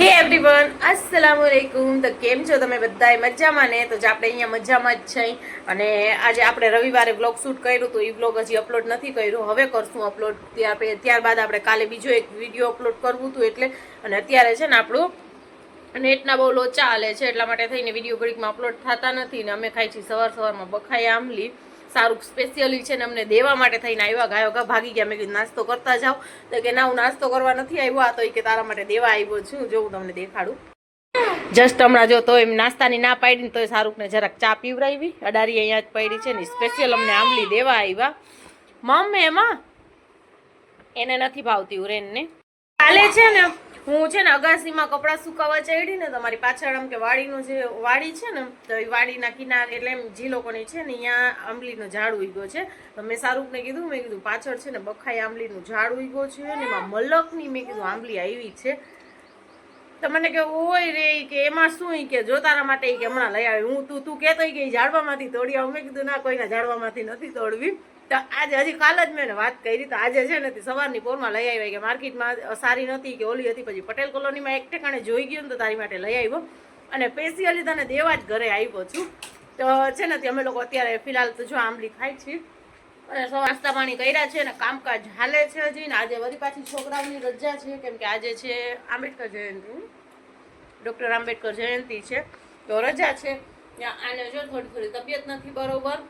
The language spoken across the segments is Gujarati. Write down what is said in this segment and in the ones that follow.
હે એવરીવન અસ્સલામુઅલૈકુમ. તો કેમ છો તમે બધાય મજામાં ને? તો આપણે અહીંયા મજામાં જ છે. અને આજે આપણે રવિવારે વ્લોગ શૂટ કર્યું તો એ વ્લોગ હજી અપલોડ નથી કર્યો, હવે કરશું અપલોડ. ત્યારબાદ આપણે કાલે બીજો એક વિડીયો અપલોડ કરવું હતું એટલે. અને અત્યારે છે ને આપણું નેટના બહુ લોચા હાલે છે એટલા માટે થઈને વિડીયો ઘડીકમાં અપલોડ થતા નથી. ને અમે ખાઈ છીએ સવારમાં બખાયા આંબલી. સારું સ્પેશિયલી છે ને અમને દેવા માટે થઈને આવ્યા. ગાયો ભાગી ગયા. મેં કીધું નાસ્તો કરતા જાઓ તો કે ના, હું નાસ્તો કરવા નથી આવ્યો, આ તો કે તારા માટે દેવા આવ્યો છું. જો હું તમને દેખાડું. જસ્ટ હમણાં જો તો એમ નાસ્તાની ના પાડી ને તો શાહરૂખને જરાક ચા પીવડાવી. અડારી અહીંયા જ પડી છે ને સ્પેશિયલ અમને આંબલી દેવા આવ્યા. મમ્મી એમાં એને નથી ભાવતી ઉરેનને. કાલે છે ને હું છે ને અગાસીમાં કપડાં સુકાવા ચડી ને તમારી પાછળ આમ કે વાડીનું જે વાડી છે ને તો એ વાડીના કિનારે એટલે એમ જે લોકોની છે ને અહીંયા આંબલીનો ઝાડ ઉગ્યો છે. તો મેં શાહરૂખને કીધું, મેં કીધું પાછળ છે ને બખાઈ આંબલીનું ઝાડ ઉગ્યો છે ને એમાં મલકની મેં કીધું આંબલી આવી છે. તો મને કે ઓય રે કે એમાં શું કે જો તારા માટે કે હમણાં લઈ આવી હું. તું કહેતો કે ઝાડવામાંથી તોડી આવું. મેં કીધું ના, કોઈના ઝાડવામાંથી નથી તોડવી. તો આજે હજી કાલ જ મેં વાત કરી. તો આજે છે ને સવારની પોરમાં લઈ આવી કે માર્કેટમાં સારી નથી કે ઓલી હતી, પછી પટેલ કોલોનીમાં એક ઠેકાણે જોઈ ગયો ને તો તારી માટે લઈ આવ્યો. અને સ્પેશિયલી તને દેવા જ ઘરે આવ્યો છું. તો છે ને અમે લોકો અત્યારે ફિલહાલ તો જો આંબલી ખાઈ છીએ અને નાસ્તા પાણી કર્યા છે ને કામકાજ હાલે છે હજી. ને આજે વળી પાછી છોકરાઓની રજા છે કેમ કે આજે છે આંબેડકર જયંતિ, ડૉક્ટર આંબેડકર જયંતિ છે તો રજા છે. આને જો થોડી તબિયત નથી બરોબર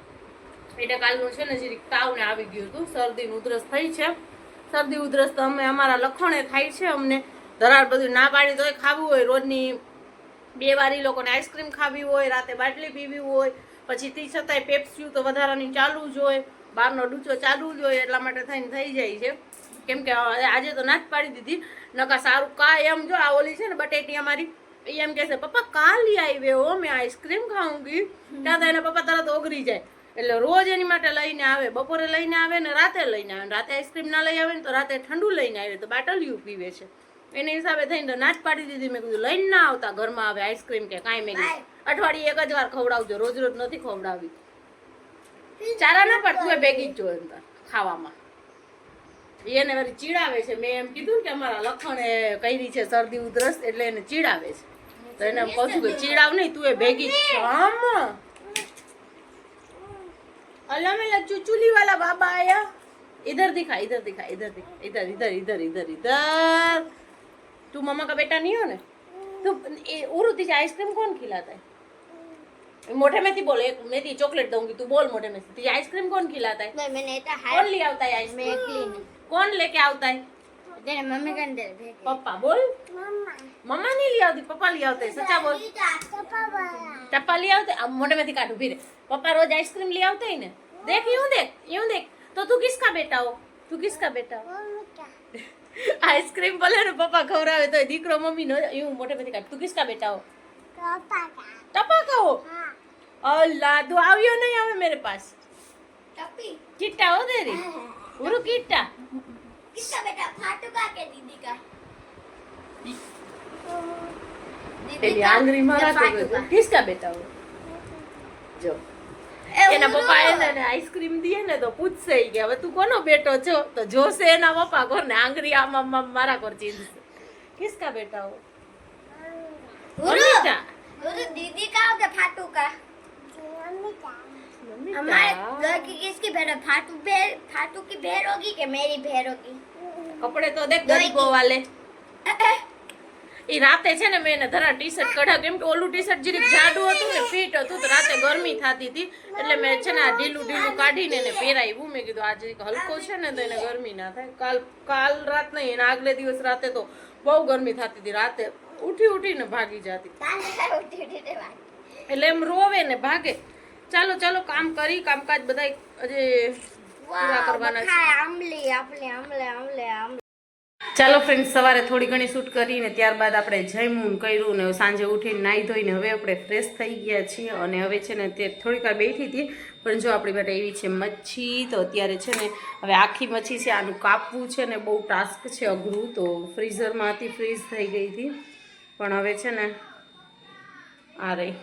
એટલે કાલનું છે ને જરીક તાવને આવી ગયું હતું, શરદી ઉધરસ થઈ છે. શરદી ઉધરસ તો અમે અમારા લખણે થાય છે. અમને ધરાડ બધું ના પાડી તોય ખાવું હોય, રોજની 2 વાર ઈ લોકોને આઈસ્ક્રીમ ખાવી હોય, રાતે બાટલી પીવી હોય, પછી તી છતાંય પેપ્સ્યુ તો વધારાની ચાલુ જ હોય, બહારનો ડૂચો ચાલુ જ હોય. એટલા માટે થઈને થઈ જાય છે. કેમ કે આજે તો ના જ પાડી દીધી. નકા સારું કા એમ જો આ ઓલી છે ને બટેટી અમારી એ એમ કહે છે પપ્પા કાલ લઈ આવી હો મેં આઈસ્ક્રીમ ખાઉંગી. ત્યાં તો એના પપ્પા તરત ઓગરી જાય. એટલે રોજ એની માટે લઈને આવે, બપોરે લઈને આવે ને રાતે લઈને આવે. રાતે આઈસ્ક્રીમ ના લઈ આવે ને તો રાતે ઠંડુ લઈને આવે તો બાટલિયું પીવે છે. એને હિસાબે થઈને તો ના જ પાડી દીધી. મેં કીધું લઈને ના આવતા ઘરમાં આવે આઈસ્ક્રીમ કે કાંઈ. મેં કીધું અઠવાડિયે 1 જ વાર ખવડાવજો, રોજ નથી ખવડાવી. ચારા ના પાડ તું ભેગી જ જો અંદર ખાવામાં. એને વળી ચીડાવે છે. મેં એમ કીધું કે અમારા લખણે કરી છે શરદી ઉધરસ એટલે એને ચીડાવે છે. તો એને એમ કહું છું કે ચીડાવ નહીં, તું એ ભેગી જ છો. આમ अल्लाह में चुचुली वाला बाबा आया, इधर दिखा इधर दिखा इधर दिखा इधर इधर इधर इधर इधर. तू मम्मा का बेटा नहीं हो ना? तो उरु तुझे आइसक्रीम कौन खिलाता है? मोटे में थी बोले मैं ती चॉकलेट दूंगी, तू बोल मोटे में तुझे आइसक्रीम कौन खिलाता है? नहीं मैंने तो कौन ले आता है आइसक्रीम? कौन लेके आता है? तेरे मम्मी का अंदर पप्पा बोल. मम्मा नहीं ले आती, पप्पा ले आते. सच्चा बोल. पप्पा ले आते. अब मोटे में थी काटू फिर पप्पा रोज आइसक्रीम ले आते हैं ना. देख यूं देख. तो तू किसका बेटा हो? तू किसका बेटा हो? आइसक्रीम बोले ना पप्पा खवरावे तो दीकरो मम्मी नो यूं मोटे में काट. तू किसका बेटा हो? टपा का हो. अल्लाह तू आवियो नहीं आवे मेरे पास. टपी किट्टा हो तेरी गुरु किट्टा. किसका बेटा? फाटू का के दीदी का. तेरी आंगरी मारा तो किसका बेटा हो? जो એના પપ્પા એને આઈસ્ક્રીમ દીએ ને તો પૂછશે કે હવે તું કોનો બેટો છો? તો જોશે એના પપ્પા કોને આંગળી આમ મારા કર ચીંધશે. કિસકા બેટા હો? મમ્મી गुरु दीदी का हो क्या फाटू का? मम्मी का. हमारे लड़की किसकी बहन? फाटू की बहन होगी कि मेरी बहन होगी? कपड़े तो देख गरीबों वाले. એ રાતે છે ને મેં એને ધરા ટી શર્ટ કઢા કેમ કે ઓલું ટી શર્ટ જરીક જાડું હતું ને ફિટ હતું તો રાતે ગરમી થતી હતી એટલે મેં છે ને આ ઢીલું કાઢીને એને પહેરાવ્યું. મેં કીધું આજે હલકો છે ને તો એને ગરમી ના થાય. કાલ રાત નહીં એના આગલે દિવસ રાતે તો બહુ ગરમી થતી હતી. રાતે ઉઠીને ભાગી જતી એટલે એમ રોવે ને ભાગે. ચાલો કામકાજ બધા હજી પૂરા કરવાના છે. ચાલો ફ્રેન્ડ, સવારે થોડી ઘણી શૂટ કરીને ત્યારબાદ આપણે જમ્યું કર્યું ને સાંજે ઉઠીને નાહી ધોઈને હવે આપણે ફ્રેશ થઈ ગયા છીએ. અને હવે છે ને તે થોડીક વાર બેઠી હતી પણ જો આપણી માટે એવી છે મચ્છી. તો અત્યારે છે ને હવે આખી મચ્છી છે, આનું કાપવું છે ને બહુ ટાસ્ક છે, અઘરું. તો ફ્રીઝરમાં હતી, ફ્રીઝ થઈ ગઈ હતી પણ હવે છે ને આ રહી.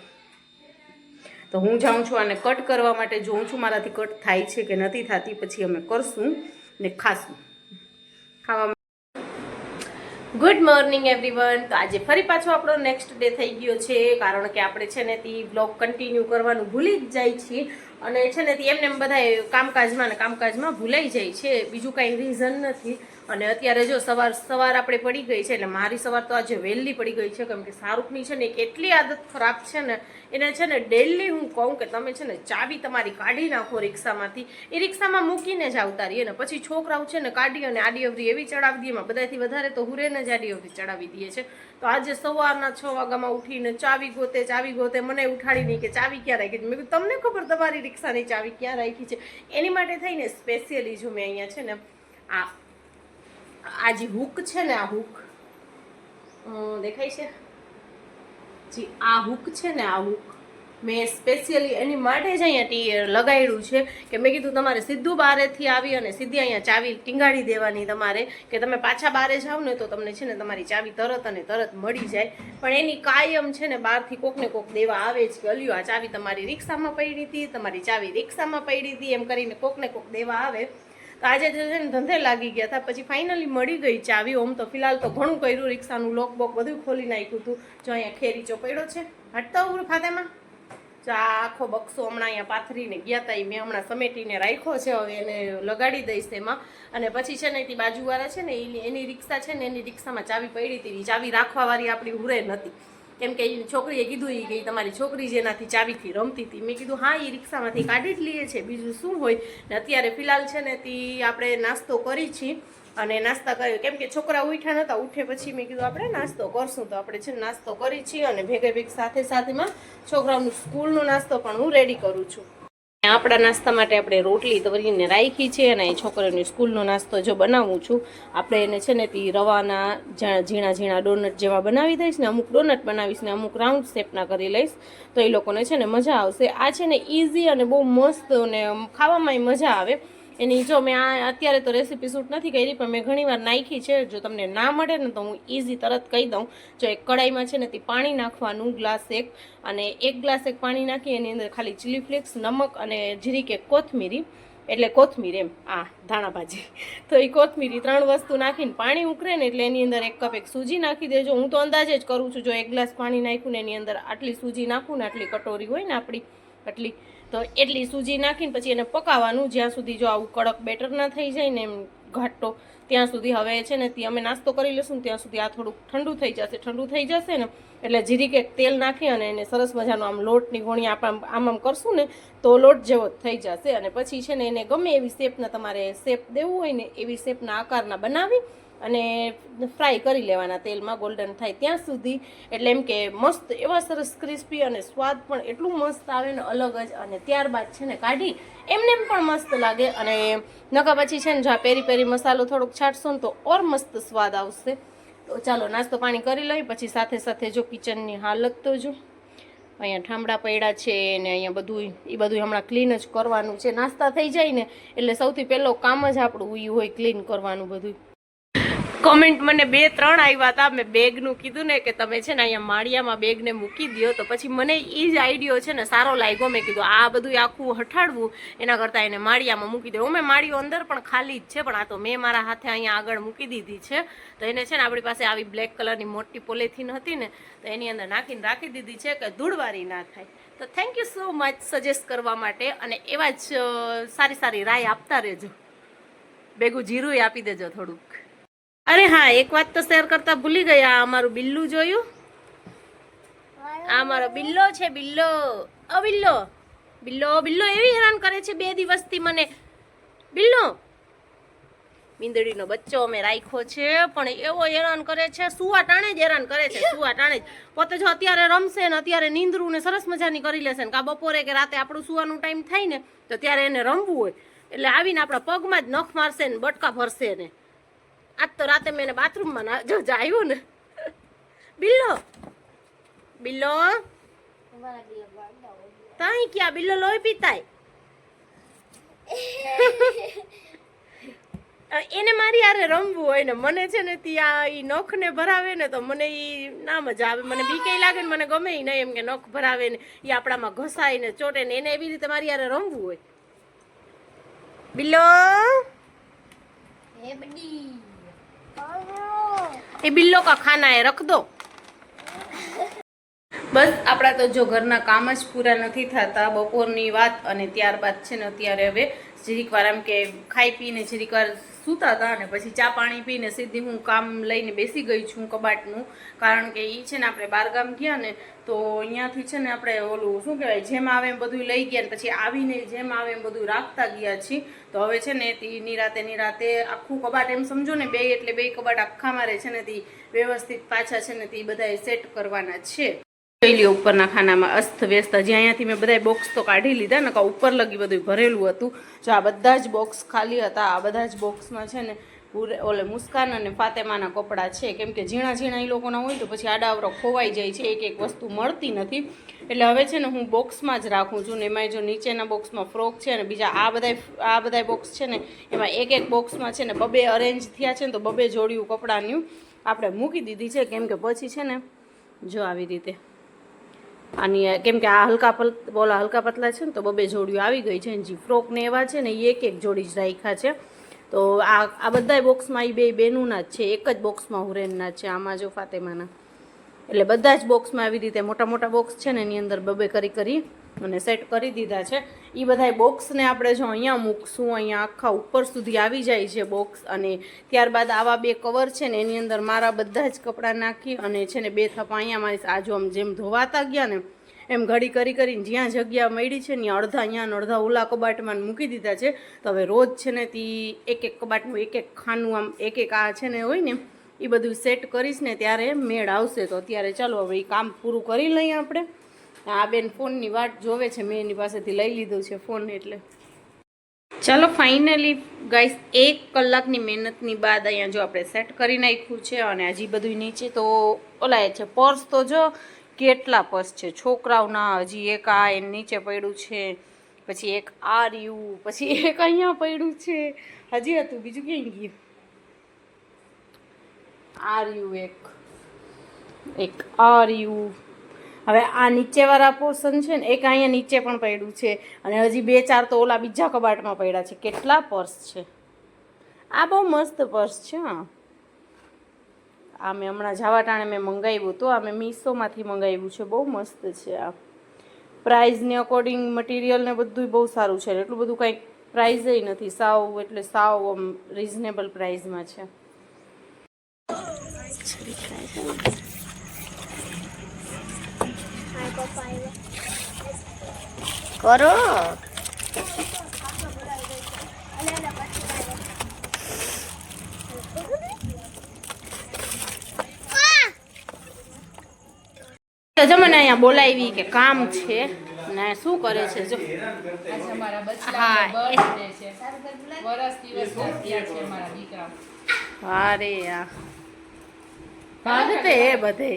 તો હું જાઉં છું આને કટ કરવા માટે, જોઉં છું મારાથી કટ થાય છે કે નથી થતી, પછી અમે કરશું ને ખાશું. ખાવા ગુડ મોર્નિંગ એવરીવન. તો આજે ફરી પાછો આપણો નેક્સ્ટ ડે થઈ ગયો છે, કારણ કે આપણે છે ને તે બ્લોગ કન્ટિન્યુ કરવાનું ભૂલી જ જાય છીએ અને છે ને તે એમને બધા કામકાજમાં ભૂલાઈ જાય છે. બીજું કાંઈ રીઝન નથી. અને અત્યારે જો સવાર આપણે પડી ગઈ છે, એટલે મારી સવાર તો આજે વહેલી પડી ગઈ છે, કેમ કે શાહરૂખની છે ને કેટલી આદત ખરાબ છે ને, એને છે ને ડેલી હું કહું કે તમે છે ને ચાવી તમારી કાઢી નાખો રિક્ષામાંથી, એ રિક્ષામાં મૂકીને જ આવતા રહીએ ને પછી છોકરાઓ છે ને કાઢી અને આડી અવરી એવી ચડાવી દઈએ, બધાથી વધારે તો હુરેને જ આડી અવરી ચડાવી દઈએ છે. તો આજે સવારના 6 વાગ્યામાં ઉઠીને ચાવી ગોતે મને ઉઠાડી નહીં કે ચાવી ક્યાં રાખી છે. મેં કીધું તમને ખબર તમારી રિક્ષાની ચાવી ક્યાં રાખી છે? એની માટે થઈને સ્પેશિયલી જો મેં અહીંયા છે ને આ જે હુક છે ને, આ હુક દેખાય છે જી, આ હુક છે ને, આ હુક મેં સ્પેશિયલી એની માટે જ અહીંયા લગાડ્યું છે કે મેં કીધું તમારે સીધું બારેથી આવી અને સીધી અહીંયા ચાવી ટીંગાડી દેવાની તમારે, કે તમે પાછા બારે જાઓ ને તો તમને છે ને તમારી ચાવી તરત અને તરત મળી જાય. પણ એની કાયમ છે ને બહારથી કોક ને કોક દેવા આવે જ કે અલ્યો આ ચાવી તમારી રિક્ષામાં પડી હતી, તમારી ચાવી રિક્ષામાં પડી હતી, એમ કરીને કોક ને કોક દેવા આવે. તો આજે છે ને ધંધે લાગી ગયા હતા, પછી ફાઇનલી મળી ગઈ ચાવી. ઓમ તો ફિલહાલ તો ઘણું કર્યું, રિક્ષાનું લોક બોક બધું ખોલી નાખ્યું હતું. જો અહીંયા ખેરીચો પડ્યો છે, હટતા ઉભું ફાતેમાં. જો આ આખો બક્સો હમણાં અહીંયા પાથરીને ગયા હતા, મેં હમણાં સમેટીને રાખ્યો છે, હવે એને લગાડી દઈશ એમાં. અને પછી છે ને તે બાજુવાળા છે ને એની રિક્ષા છે ને, એની રિક્ષામાં ચાવી પડી હતી, ચાવી રાખવાવાળી આપણી હુરે નથી, કેમ કે એની છોકરીએ કીધું કે તમારી છોકરી જેનાથી ચાવીથી રમતી હતી. મેં કીધું હા, એ રિક્ષામાંથી કાઢી જ લઈએ છે, બીજું શું હોય. ને અત્યારે ફિલહાલ છે ને તે આપણે નાસ્તો કરી છીએ અને નાસ્તા કર્યો, કેમ કે છોકરા ઉઠ્યા નતા, ઉઠે પછી મેં કીધું આપણે નાસ્તો કરશું. તો આપણે છે ને નાસ્તો કરી છીએ અને ભેગે સાથેમાં છોકરાઓનું સ્કૂલનો નાસ્તો પણ હું રેડી કરું છું. આપણા નાસ્તા માટે આપણે રોટલી તરીને રાખી છે અને છોકરીઓની સ્કૂલનો નાસ્તો જો બનાવું છું. આપણે એને છે ને તે રવાના ઝીણા ડોનટ જેવા બનાવી દઈશ ને, અમુક ડોનટ બનાવીશ ને અમુક રાઉન્ડ શેપના કરી લઈશ, તો એ લોકોને છે ને મજા આવશે. આ છે ને ઇઝી અને બહુ મસ્ત અને ખાવામાંય મજા આવે એની. જો મેં આ અત્યારે તો રેસીપી શૂટ નથી કરી, પણ મેં ઘણીવાર નાખી છે. જો તમને ના મળે ને તો હું ઇઝી તરત કહી દઉં. જો એક કડાઈમાં છે ને તે પાણી નાખવાનું, ગ્લાસ એક, અને 1 ગ્લાસ એક પાણી નાખી એની અંદર ખાલી ચીલી ફ્લેક્સ, નમક અને જીરીક એક કોથમીરી, એટલે કોથમીર એમ ધાણા ભાજી, તો એ કોથમીરી 3 વસ્તુ નાખીને પાણી ઉકળે ને એટલે એની અંદર 1 કપ એક સૂજી નાખી દેજો. હું તો અંદાજે જ કરું છું, જો 1 ગ્લાસ પાણી નાખ્યું ને એની અંદર આટલી સૂજી નાખું ને, આટલી કટોરી હોય ને આપણી આટલી, તો એટલી સૂજી નાખીને પછી એને પકાવવાનું જ્યાં સુધી જો આવું કડક બેટર ના થઈ જાય ને, એમ ઘાટો, ત્યાં સુધી. હવે છે ને અમે નાસ્તો કરી લઈશું ને ત્યાં સુધી આ થોડુંક ઠંડુ થઈ જશે ને એટલે જીરીક એક તેલ નાખી અને એને સરસ મજાનો આમ લોટની ગોળી આમ કરશું ને તો લોટ જેવો થઈ જશે. અને પછી છે ને એને ગમે એવી શેપના તમારે શેપ દેવું હોય ને એવી શેપના આકારના બનાવી અને ફ્રાય કરી લેવાના તેલમાં, ગોલ્ડન થાય ત્યાં સુધી. એટલે એમ કે મસ્ત એવા સરસ ક્રિસ્પી અને સ્વાદ પણ એટલું મસ્ત આવે ને, અલગ જ. અને ત્યારબાદ છે ને કાઢી એમને પણ મસ્ત લાગે. અને નકા પછી છે ને જો આ પેરી મસાલો થોડોક છાંટશો ને તો ઓર મસ્ત સ્વાદ આવશે. તો ચાલો નાસ્તો પાણી કરી લઈ, પછી સાથે જો કિચનની હાલત તો જો અહીંયા ઠામડા પડ્યા છે ને અહીંયા બધું હમણાં ક્લીન જ કરવાનું છે. નાસ્તા થઈ જાય ને એટલે સૌથી પહેલો કામ જ આપણું એ હોય ક્લીન કરવાનું બધું. કોમેન્ટ મને 2-3 આવ્યા હતા, મેં બેગનું કીધું ને કે તમે છે ને અહીંયા માળિયામાં બેગને મૂકી દો, તો પછી મને એ જ આઈડિયો છે ને સારો લાગ્યો. મેં કીધું આ બધું આખું હઠાડવું એના કરતાં એને માળિયામાં મૂકી દઉં. મેં માળીઓ અંદર પણ ખાલી જ છે, પણ આ તો મેં મારા હાથે અહીંયા આગળ મૂકી દીધી છે. તો એને છે ને આપણી પાસે આવી બ્લેક કલરની મોટી પોલિથીન હતી ને, તો એની અંદર નાખીને રાખી દીધી છે કે ધૂળવારી ના થાય. તો thank you so much suggest કરવા માટે, અને એવા જ સારી રાય આપતા રહેજો. ભેગું જીરું આપી દેજો થોડુંક. અરે હા, એક વાત તો શેર કરતા ભૂલી ગયા, અમારું બિલ્લું જોયું? આ મારો બિલ્લો છે, બિલ્લો એવી હેરાન કરે છે 2 દિવસથી મને. બિલ્લો મીંદડીનો બચ્ચો અમે રાખ્યો છે, પણ એવો હેરાન કરે છે, સુવા ટાણે જ હેરાન કરે છે, સુવા ટાણે જ. પોતે જો અત્યારે રમશે ને અત્યારે નીંદરું ને સરસ મજાની કરી લેશે ને, કા બપોરે કે રાતે આપણું સુવાનું ટાઈમ થાય ને તો ત્યારે એને રમવું હોય એટલે આવીને આપણા પગમાં જ નખ મારશે ને બટકા ભરશે ને. આજ તો રાતે મેં બાથરૂમમાં આવ્યું ને. બિલ્લો તાઈ ક્યાં બિલ્લો લોહી પીતાય? એને મારી યારે રમવું હોય ને, મને છે ને ત્યાં ઈ નખ ને ભરાવે ને તો મને ઈ ના મજા આવે, મને બીકે લાગે ને મને ગમે ઈ નહીં, એમ કે નખ ભરાવે ને ઈ આપણામાં ઘસાય ને ચોટે ને, એને એવી રીતે મારી યારે રમવું હોય. બિલ્લો એ બિલ્લો કા ખાના હે રખ દો. બસ આપણા તો જો ઘરના કામ જ પૂરા નથી થતા, બપોરની વાત, અને ત્યારબાદ છે ને અત્યારે હવે જરીક વાર એમ કે ખાઈ પીને જરીક વાર સૂતા હતા અને પછી ચા પાણી પીને સીધી હું કામ લઈને બેસી ગઈ છું કબાટનું. કારણ કે એ છે ને આપણે બહારગામ ગયા ને તો અહીંયાથી છે ને આપણે ઓલું શું કહેવાય જેમ આવે એમ બધું લઈ ગયા ને પછી આવીને જેમ આવે એમ બધું રાખતા ગયા છીએ. તો હવે છે ને તે નિરાતે આખું કબાટ એમ સમજો ને બે એટલે બે કબાટ આખા મારે છે ને તે વ્યવસ્થિત પાછા છે ને તે બધા સેટ કરવાના છે. જોઈ ઉપરના ખાનામાં અસ્ત વ્યસ્ત, હજી અહીંયાથી મેં બધા બોક્સ તો કાઢી લીધા ને ઉપર લગી બધું ભરેલું હતું. જો આ બધા જ બોક્સ ખાલી હતા. આ બધા જ બોક્સમાં છે ને ઓલે મુસ્કાન અને ફાતેમાના કપડાં છે, કેમ કે ઝીણા ઝીણા એ લોકોના હોય તો પછી આડાવરો ખોવાઈ જાય છે, એક એક વસ્તુ મળતી નથી. એટલે હવે છે ને હું બોક્સમાં જ રાખું છું. ને એમાં જો નીચેના બોક્સમાં ફ્રોક છે અને બીજા આ બધા બોક્સ છે ને એમાં એક એક બોક્સમાં છે ને બબે અરેન્જ થયા છે ને તો બબે જોડિયું કપડાની આપણે મૂકી દીધી છે, કેમ કે પછી છે ને જો આવી રીતે આની કેમ કે આ હલકા પતલા છે ને તો બબે જોડીઓ આવી ગઈ છે. જે ફ્રોક ને એવા છે ને એ એક એક જોડી જ રાખ્યા છે. તો આ બધા બોક્સમાં એ બેનુંના જ છે, એક જ બોક્સમાં હુરેનના છે. આમાં જો ફાતેમાના, એટલે બધા જ બોક્સમાં આવી રીતે મોટા મોટા બોક્સ છે ને એની અંદર બબે કરી અને સેટ કરી દીધા છે. એ બધા બોક્સને આપણે જો અહીંયા મૂકશું, અહીંયા આખા ઉપર સુધી આવી જાય છે બોક્સ. અને ત્યારબાદ આવા બે કવર છે ને એની અંદર મારા બધા જ કપડાં નાખી અને છે ને બે થપ્પા અહીંયા મારી આ જો આમ જેમ ધોવાતા ગયા ને એમ ઘડી કરીને જ્યાં જગ્યા મળી છે ને અડધા અહીંયા અડધા ઓલા કબાટમાં મૂકી દીધા છે. તો હવે રોજ છે ને તે એક એક કબાટનું એક એક ખાનું આમ એક એક આ છે ને હોય ને એ બધું સેટ કરીશ ને ત્યારે મેળ આવશે. તો અત્યારે ચાલો હવે એ કામ પૂરું કરી લઈએ આપણે. આ બેન ફોનની વાટ જોવે છે, મેં એની પાસેથી લઈ લીધો છે ફોન. એટલે ચાલો ફાઇનલી ગાઈસ 1 કલાકની મહેનતની બાદ અહીંયા જો આપણે સેટ કરી નાખ્યું છે. અને હજી બધું નીચે તો ઓલાય છે. પર્સ તો જો કેટલા પર્સ છે છોકરાઓના, હજી એક આ એની નીચે પડ્યું છે, પછી એક આ રહ્યું, પછી એક અહીંયા પડ્યું છે, હજી હતું બીજું ક્યાંય ગયું, આ રહ્યું એક આ રહ્યું. હવે આ નીચેવાળા પોર્શન છે ને એક અહીંયા નીચે પણ પડ્યું છે અને હજી 2-4 તો ઓલા બીજા કબાટમાં પડ્યા છે. કેટલા પર્સ છે! આ બહુ મસ્ત પર્સ છે. હા, આ મેં હમણાં જવા ટાણે મેં મંગાવ્યું હતું. આ મેં મીશોમાંથી મંગાવ્યું છે. બહુ મસ્ત છે. આ પ્રાઇઝને અકોર્ડિંગ મટીરિયલ ને બધું બહુ સારું છે. એટલું બધું કાંઈ પ્રાઇઝ નથી, સાવ એટલે સાવ રિઝનેબલ પ્રાઇઝમાં છે. કરો જો મને અહીંયા બોલાવી કે કામ છે ને શું કરે છે જો અરે ભાગતે બધે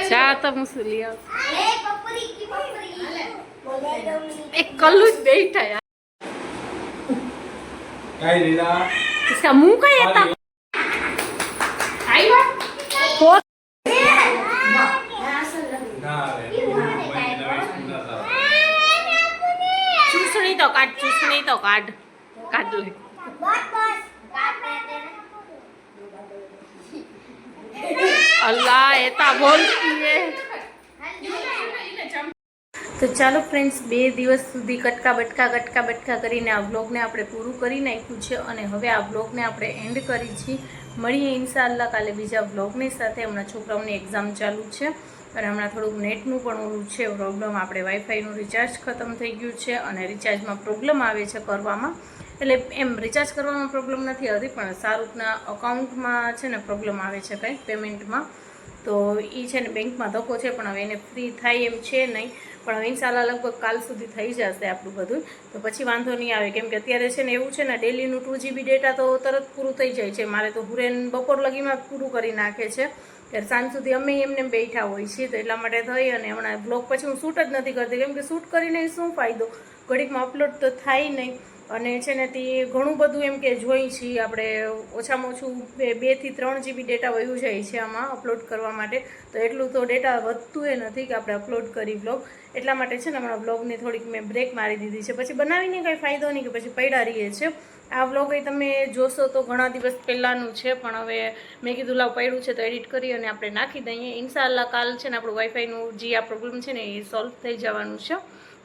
ચા તો મુસલી एक कल्लू बैठा यार इसका मुंह का ये था आई बात चूसनी तो काट ले अल्लाह ऐसा बोलती है. તો ચાલો ફ્રેન્ડ્સ 2 દિવસ સુધી કટકા બટકા કરીને આ વ્લોગને આપણે પૂરું કરી નાખ્યું છે અને હવે આ વ્લોગને આપણે એન્ડ કરી છીએ. મળીએ ઇન્શાઅલ્લાહ કાલે બીજા વ્લોગની સાથે. હમણાં છોકરાઓની એક્ઝામ ચાલુ છે અને હમણાં થોડુંક નેટનું પણ ઓલું છે પ્રોબ્લેમ. આપણે વાઈફાઈનું રિચાર્જ ખતમ થઈ ગયું છે અને રિચાર્જમાં પ્રોબ્લેમ આવે છે કરવામાં. એટલે એમ રિચાર્જ કરવામાં પ્રોબ્લેમ નથી આવતી પણ શાહરૂખના અકાઉન્ટમાં છે ને પ્રોબ્લેમ આવે છે કંઈક પેમેન્ટમાં. તો એ છે ને બેંકમાં ધક્કો છે પણ હવે એને ફ્રી થાય એમ છે નહીં. પણ હવે ઇન્શાઅલ્લાહ લગભગ કાલ સુધી થઈ જશે આપણું બધું. તો પછી વાંધો નહીં આવે કેમ કે અત્યારે છે ને એવું છે ને ડેલીનું 2 GB ડેટા તો તરત પૂરું થઈ જાય છે. મારે તો હુરેન બપોર લગીમાં પૂરું કરી નાખે છે. ત્યારે સાંજ સુધી અમે એમને બેઠા હોય છીએ. તો એટલા માટે થઈ અને હમણાં બ્લોગ પછી હું શૂટ જ નથી કરતી કેમ કે શૂટ કરીને શું ફાયદો, ઘડીકમાં અપલોડ તો થાય નહીં. અને છે ને તે ઘણું બધું એમ કે જોઈ છીએ આપણે ઓછામાં ઓછું 2 થી 3 GB ડેટા વયું જાય છે આમાં અપલોડ કરવા માટે. તો એટલું તો ડેટા વધતું એ નથી કે આપણે અપલોડ કરી વ્લોગ. એટલા માટે છે ને હમણાં વ્લોગની થોડીક મેં બ્રેક મારી દીધી છે. પછી બનાવીને કંઈ ફાયદો નહીં કે પછી પડ્યા રહીએ છે. આ વ્લોગ એ તમે જોશો તો ઘણા દિવસ પહેલાંનું છે, પણ હવે મેં કીધું લાવ પડ્યું છે તો એડિટ કરી અને આપણે નાખી દઈએ. ઇન્શાઅલ્લાહ કાલ છે ને આપણું વાઈફાઈનું જે આ પ્રોબ્લેમ છે ને એ સોલ્વ થઈ જવાનું છે,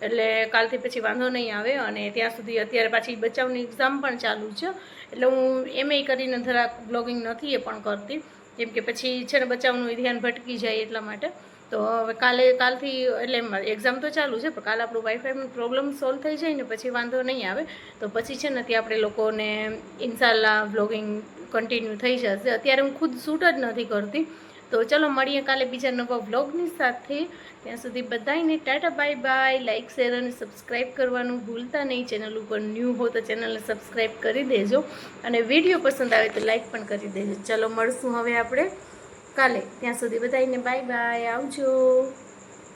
એટલે કાલથી પછી વાંધો નહીં આવે. અને ત્યાં સુધી અત્યારે પાછી બચાવની એક્ઝામ પણ ચાલુ છે, એટલે હું એમએ કરીને જરાક બ્લોગિંગ નથી એ પણ કરતી, કેમ કે પછી છે ને બચાવનું ધ્યાન ભટકી જાય એટલા માટે. તો હવે કાલથી એટલે એક્ઝામ તો ચાલુ છે, પણ કાલે આપણું વાઈફાઈનું પ્રોબ્લેમ સોલ્વ થઈ જાય ને પછી વાંધો નહીં આવે. તો પછી છે ને ત્યાં આપણે લોકોને ઇન્શાઅલ્લાહ બ્લોગિંગ કન્ટિન્યુ થઈ જશે. અત્યારે હું ખુદ શૂટ જ નથી કરતી. તો ચલો મળીએ કાલે બીજા નવા વ્લોગની સાથે. ત્યાં સુધી બધાને Tata bye bye. Like share અને સબસ્ક્રાઈબ કરવાનું ભૂલતા નહીં. ચેનલ ઉપર ન્યૂ હો તો ચેનલને સબસ્ક્રાઈબ કરી દેજો, અને વિડીયો પસંદ આવે તો લાઇક પણ કરી દેજો. ચલો મળશું હવે આપણે કાલે. ત્યાં સુધી બધાને બાય બાય. આવજો.